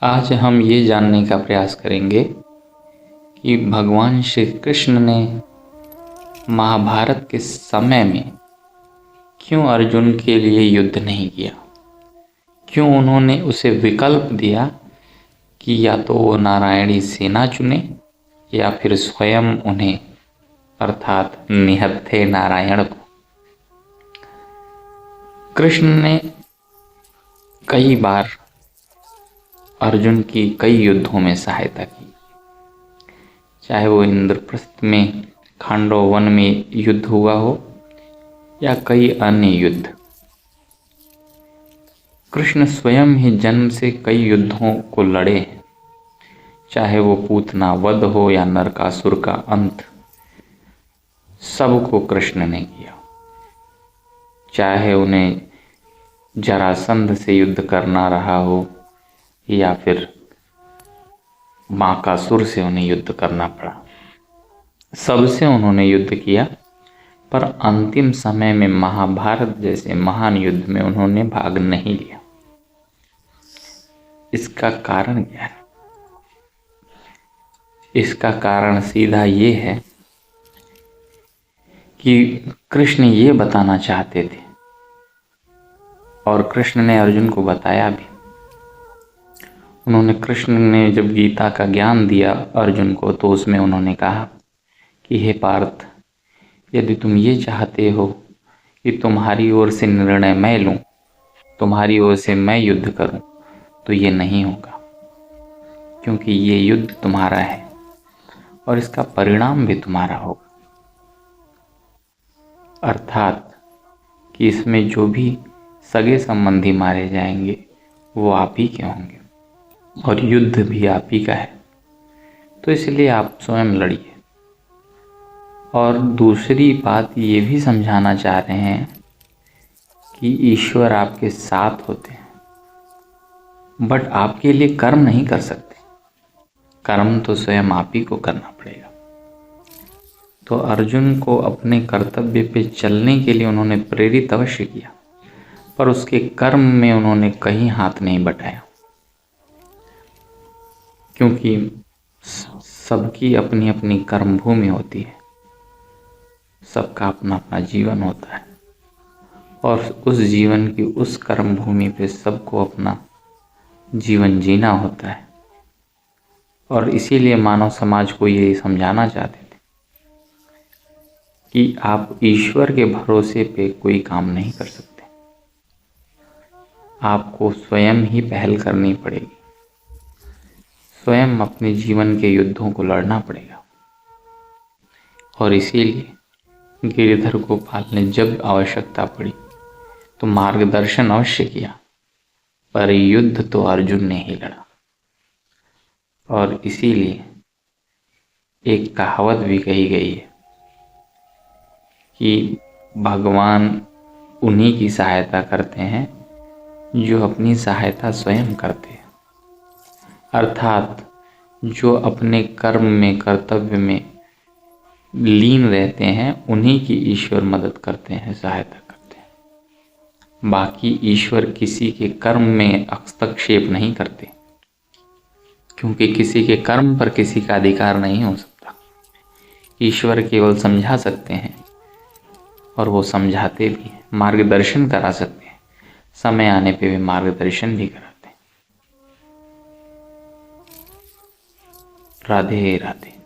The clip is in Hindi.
आज हम ये जानने का प्रयास करेंगे कि भगवान श्री कृष्ण ने महाभारत के समय में क्यों अर्जुन के लिए युद्ध नहीं किया। क्यों उन्होंने उसे विकल्प दिया कि या तो वो नारायणी सेना चुने या फिर स्वयं उन्हें अर्थात निहत्थे नारायण को। कृष्ण ने कई बार अर्जुन की कई युद्धों में सहायता की, चाहे वो इंद्रप्रस्थ में खांडव वन में युद्ध हुआ हो या कई अन्य युद्ध। कृष्ण स्वयं ही जन्म से कई युद्धों को लड़े हैं, चाहे वो पूतना वध हो या नरकासुर का अंत, सबको कृष्ण ने किया। चाहे उन्हें जरासंध से युद्ध करना रहा हो या फिर माकासुर से उन्हें युद्ध करना पड़ा, सबसे उन्होंने युद्ध किया। पर अंतिम समय में महाभारत जैसे महान युद्ध में उन्होंने भाग नहीं लिया। इसका कारण क्या है? इसका कारण सीधा ये है कि कृष्ण ये बताना चाहते थे और कृष्ण ने अर्जुन को बताया भी। कृष्ण ने जब गीता का ज्ञान दिया अर्जुन को, तो उसमें उन्होंने कहा कि हे पार्थ, यदि तुम ये चाहते हो कि तुम्हारी ओर से निर्णय मैं लूं, तुम्हारी ओर से मैं युद्ध करूं, तो ये नहीं होगा, क्योंकि ये युद्ध तुम्हारा है और इसका परिणाम भी तुम्हारा होगा। अर्थात कि इसमें जो भी सगे संबंधी मारे जाएंगे वो आप ही के होंगे और युद्ध भी आप ही का है, तो इसलिए आप स्वयं लड़िए। और दूसरी बात ये भी समझाना चाह रहे हैं कि ईश्वर आपके साथ होते हैं, बट आपके लिए कर्म नहीं कर सकते। कर्म तो स्वयं आप ही को करना पड़ेगा। तो अर्जुन को अपने कर्तव्य पे चलने के लिए उन्होंने प्रेरित अवश्य किया, पर उसके कर्म में उन्होंने कहीं हाथ नहीं बटाया, क्योंकि सबकी अपनी अपनी कर्म भूमि होती है, सबका अपना अपना जीवन होता है और उस जीवन की उस कर्म भूमि पे सबको अपना जीवन जीना होता है। और इसीलिए मानव समाज को ये समझाना चाहते थे कि आप ईश्वर के भरोसे पे कोई काम नहीं कर सकते, आपको स्वयं ही पहल करनी पड़ेगी, स्वयं अपने जीवन के युद्धों को लड़ना पड़ेगा। और इसीलिए गिरिधर गोपाल ने जब आवश्यकता पड़ी तो मार्गदर्शन अवश्य किया, पर युद्ध तो अर्जुन ने ही लड़ा। और इसीलिए एक कहावत भी कही गई है कि भगवान उन्हीं की सहायता करते हैं जो अपनी सहायता स्वयं करते हैं। अर्थात जो अपने कर्म में कर्तव्य में लीन रहते हैं, उन्हीं की ईश्वर मदद करते हैं, सहायता करते हैं। बाकी ईश्वर किसी के कर्म में हस्तक्षेप नहीं करते, क्योंकि किसी के कर्म पर किसी का अधिकार नहीं हो सकता। ईश्वर केवल समझा सकते हैं और वो समझाते भी हैं, मार्गदर्शन करा सकते हैं, समय आने पे भी मार्गदर्शन भी कराते हैं। राधे राधे।